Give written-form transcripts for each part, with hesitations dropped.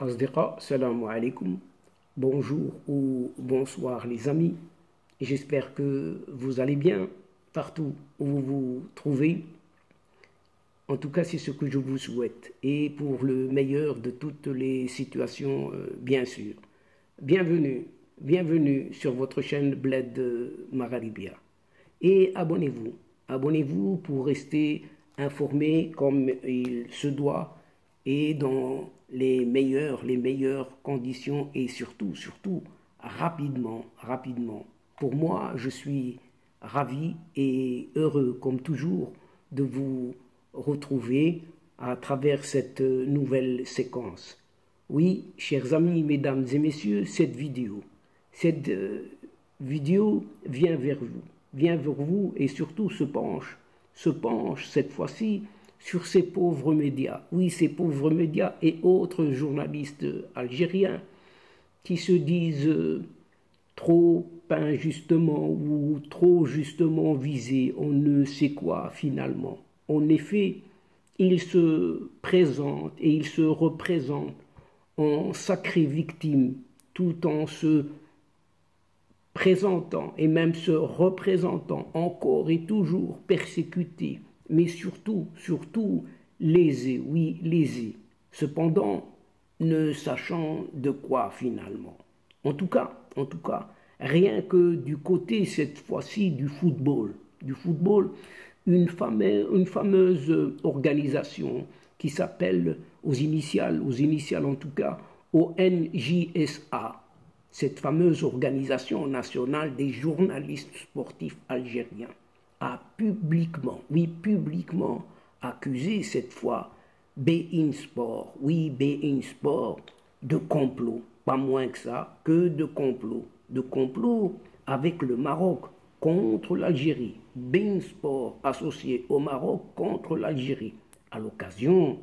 Asdiqa, salam alaikum. Bonjour ou bonsoir les amis. J'espère que vous allez bien partout où vous vous trouvez. En tout cas, c'est ce que je vous souhaite. Et pour le meilleur de toutes les situations, bien sûr. Bienvenue sur votre chaîne Bled Magharibia. Et abonnez-vous pour rester informé comme il se doit et dans les meilleures conditions et surtout, rapidement. Pour moi, je suis ravi et heureux, comme toujours, de vous retrouver à travers cette nouvelle séquence. Oui, chers amis, mesdames et messieurs, cette vidéo vient vers vous et surtout se penche cette fois-ci sur ces pauvres médias. Oui, ces pauvres médias et autres journalistes algériens qui se disent trop injustement ou trop justement visés, on ne sait quoi finalement. En effet, ils se présentent et ils se représentent en sacrées victimes tout en se présentant et même se représentant encore et toujours persécutés, mais surtout lésés, oui, lésés. Cependant, ne sachant de quoi finalement. En tout cas, rien que du côté cette fois-ci du football, une fameuse organisation qui s'appelle aux initiales en tout cas, ONJSA, cette fameuse organisation nationale des journalistes sportifs algériens, a publiquement accusé cette fois Bein Sport, de complot, pas moins que ça, que de complot avec le Maroc contre l'Algérie, Bein Sport associé au Maroc contre l'Algérie, à l'occasion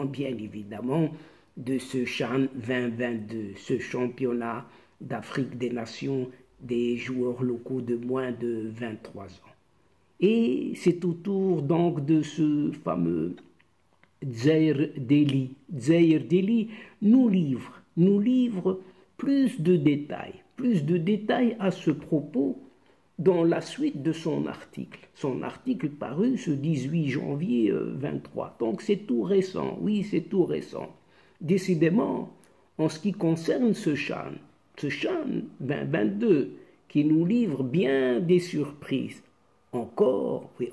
bien évidemment de ce CHAN 2022, ce championnat d'Afrique des Nations des joueurs locaux de moins de 23 ans. Et c'est autour donc de ce fameux Dzaïr Deli nous livre plus de détails à ce propos dans la suite de son article paru ce 18 janvier 23. Donc c'est tout récent, oui c'est tout récent. Décidément, en ce qui concerne ce CHAN 2022 qui nous livre bien des surprises, encore et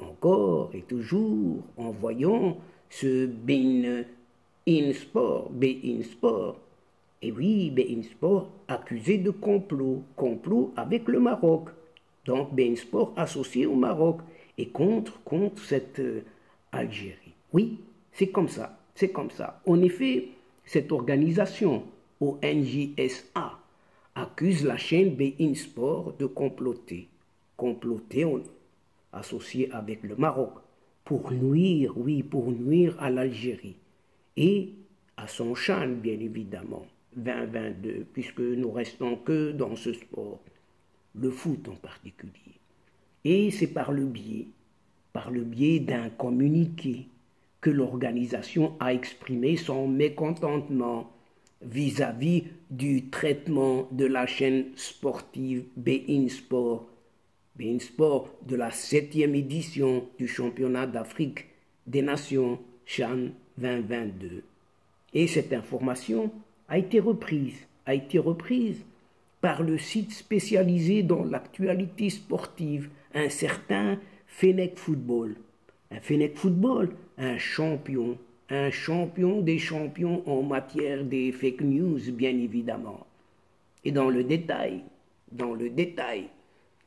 toujours en voyant ce Bein Sport, et oui, Bein Sport accusé de complot avec le Maroc. Donc Bein Sport associé au Maroc et contre cette Algérie. Oui, c'est comme ça. En effet, cette organisation ONJSA accuse la chaîne Bein Sport de comploter associé avec le Maroc pour nuire à l'Algérie et à son CHAN bien évidemment 2022 puisque nous restons que dans ce sport, le foot en particulier. Et c'est par le biais d'un communiqué que l'organisation a exprimé son mécontentement vis-à-vis du traitement de la chaîne sportive Bein Sport de la 7e édition du championnat d'Afrique des Nations CHAN 2022. Et cette information a été reprise par le site spécialisé dans l'actualité sportive, un certain Fennec Football. Un Fennec Football, un champion des champions en matière des fake news, bien évidemment. Et dans le détail,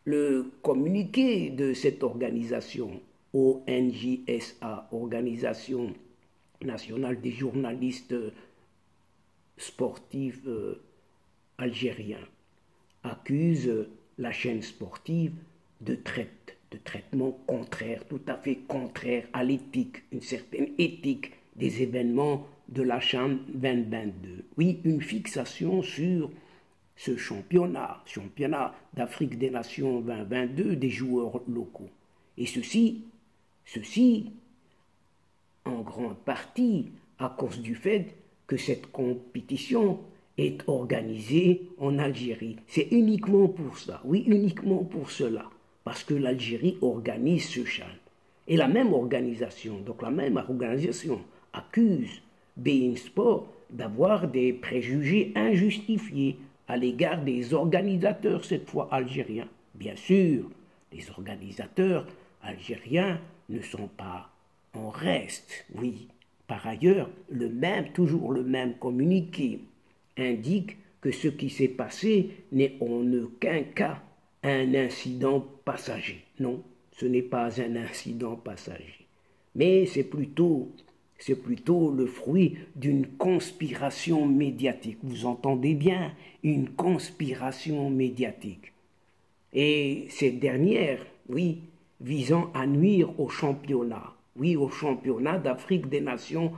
le communiqué de cette organisation, ONJSA, Organisation nationale des journalistes sportifs algériens, accuse la chaîne sportive de traitement contraire, tout à fait contraire à l'éthique, une certaine éthique des événements de la CHAN 2022. Oui, une fixation sur ce championnat d'Afrique des Nations 2022 des joueurs locaux. Et ceci en grande partie à cause du fait que cette compétition est organisée en Algérie. C'est uniquement pour ça, oui, uniquement pour cela, parce que l'Algérie organise ce CHAN. Et la même organisation, accuse beIN Sport d'avoir des préjugés injustifiés à l'égard des organisateurs, cette fois algériens. Bien sûr, les organisateurs algériens ne sont pas en reste, oui. Par ailleurs, toujours le même communiqué indique que ce qui s'est passé n'est en aucun cas un incident passager. Non, ce n'est pas un incident passager, mais c'est plutôt le fruit d'une conspiration médiatique. Vous entendez bien, une conspiration médiatique. Et cette dernière, oui, visant à nuire au championnat, oui, au championnat d'Afrique des Nations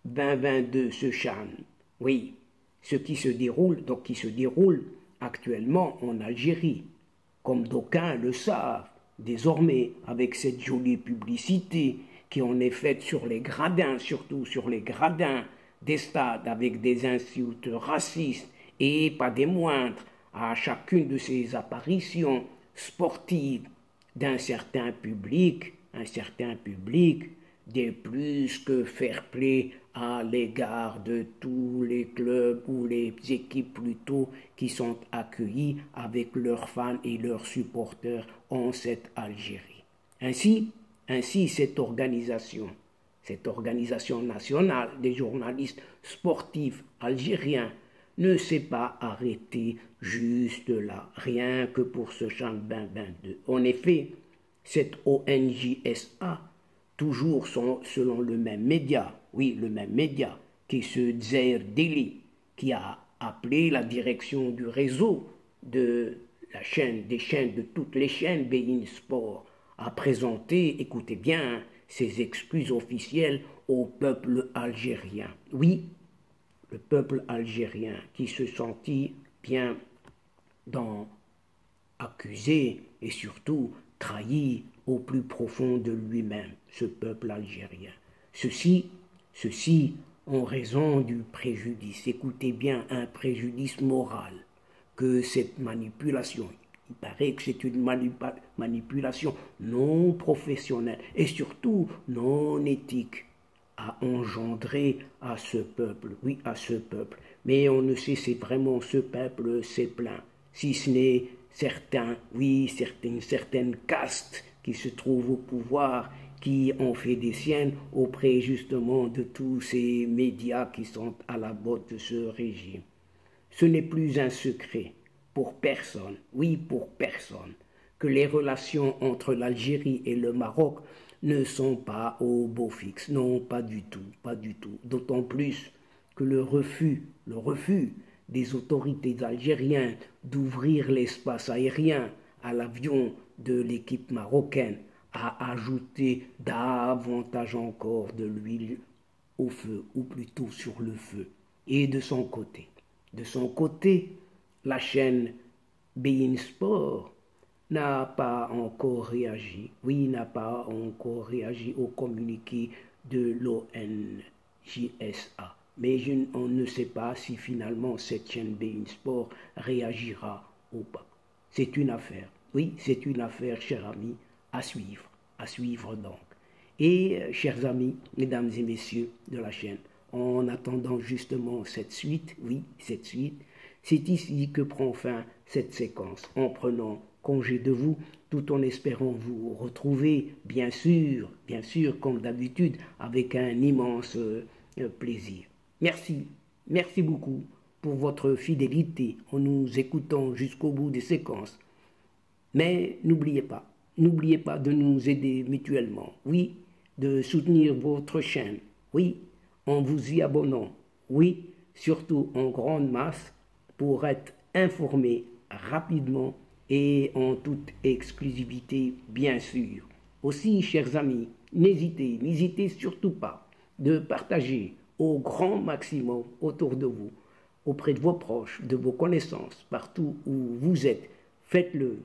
2022, ce CHAN, oui, qui se déroule actuellement en Algérie, comme d'aucuns le savent, désormais, avec cette jolie publicité qui en est faite sur les gradins, surtout sur les gradins des stades, avec des insultes racistes et pas des moindres, à chacune de ces apparitions sportives d'un certain public, des plus que fair-play à l'égard de tous les clubs ou les équipes plutôt qui sont accueillis avec leurs fans et leurs supporters en cette Algérie. Ainsi cette organisation nationale des journalistes sportifs algériens ne s'est pas arrêtée juste là, rien que pour ce CHAN 2022. En effet, cette ONJSA, toujours selon le même média, qui se Dzer Deli, qui a appelé la direction du réseau des chaînes de toutes les chaînes beIN Sport, a présenté, écoutez bien, ses excuses officielles au peuple algérien. Oui, le peuple algérien qui se sentit bien accusé et surtout trahi au plus profond de lui-même, ce peuple algérien. Ceci en raison du préjudice, écoutez bien, un préjudice moral, que cette manipulation, il paraît que c'est une manipulation non professionnelle et surtout non éthique, a engendré à ce peuple, oui, à ce peuple. Mais on ne sait si vraiment ce peuple s'est plaint, si ce n'est certaines castes qui se trouvent au pouvoir, qui ont fait des siennes auprès justement de tous ces médias qui sont à la botte de ce régime. Ce n'est plus un secret pour personne, oui pour personne, que les relations entre l'Algérie et le Maroc ne sont pas au beau fixe, non pas du tout, d'autant plus que le refus des autorités algériennes d'ouvrir l'espace aérien à l'avion de l'équipe marocaine a ajouté davantage encore de l'huile au feu, ou plutôt sur le feu. Et de son côté, la chaîne beIN Sport n'a pas encore réagi, au communiqué de l'ONJSA. Mais on ne sait pas si finalement cette chaîne beIN Sport réagira ou pas. C'est une affaire, chers amis, à suivre donc. Et chers amis, mesdames et messieurs de la chaîne, en attendant justement cette suite, c'est ici que prend fin cette séquence, en prenant congé de vous, tout en espérant vous retrouver, bien sûr, comme d'habitude, avec un immense plaisir. Merci beaucoup pour votre fidélité en nous écoutant jusqu'au bout des séquences. Mais n'oubliez pas de nous aider mutuellement, oui, de soutenir votre chaîne, oui, en vous y abonnant, oui, surtout en grande masse, pour être informé rapidement et en toute exclusivité, bien sûr. Aussi, chers amis, n'hésitez surtout pas de partager au grand maximum autour de vous, auprès de vos proches, de vos connaissances, partout où vous êtes. Faites-le.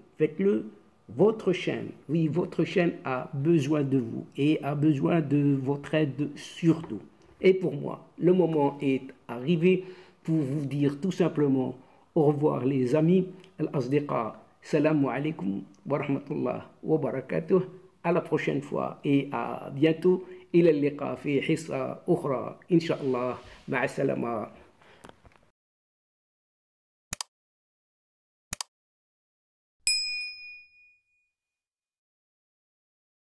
Votre chaîne, oui, votre chaîne a besoin de vous et a besoin de votre aide surtout. Et pour moi, le moment est arrivé pour vous dire tout simplement au revoir les amis, al-asdiqa, salamu alaikum wa rahmatullah wa barakatuh, à la prochaine fois et à bientôt. إلى اللقاء في حصة أخرى إن شاء الله مع السلامة.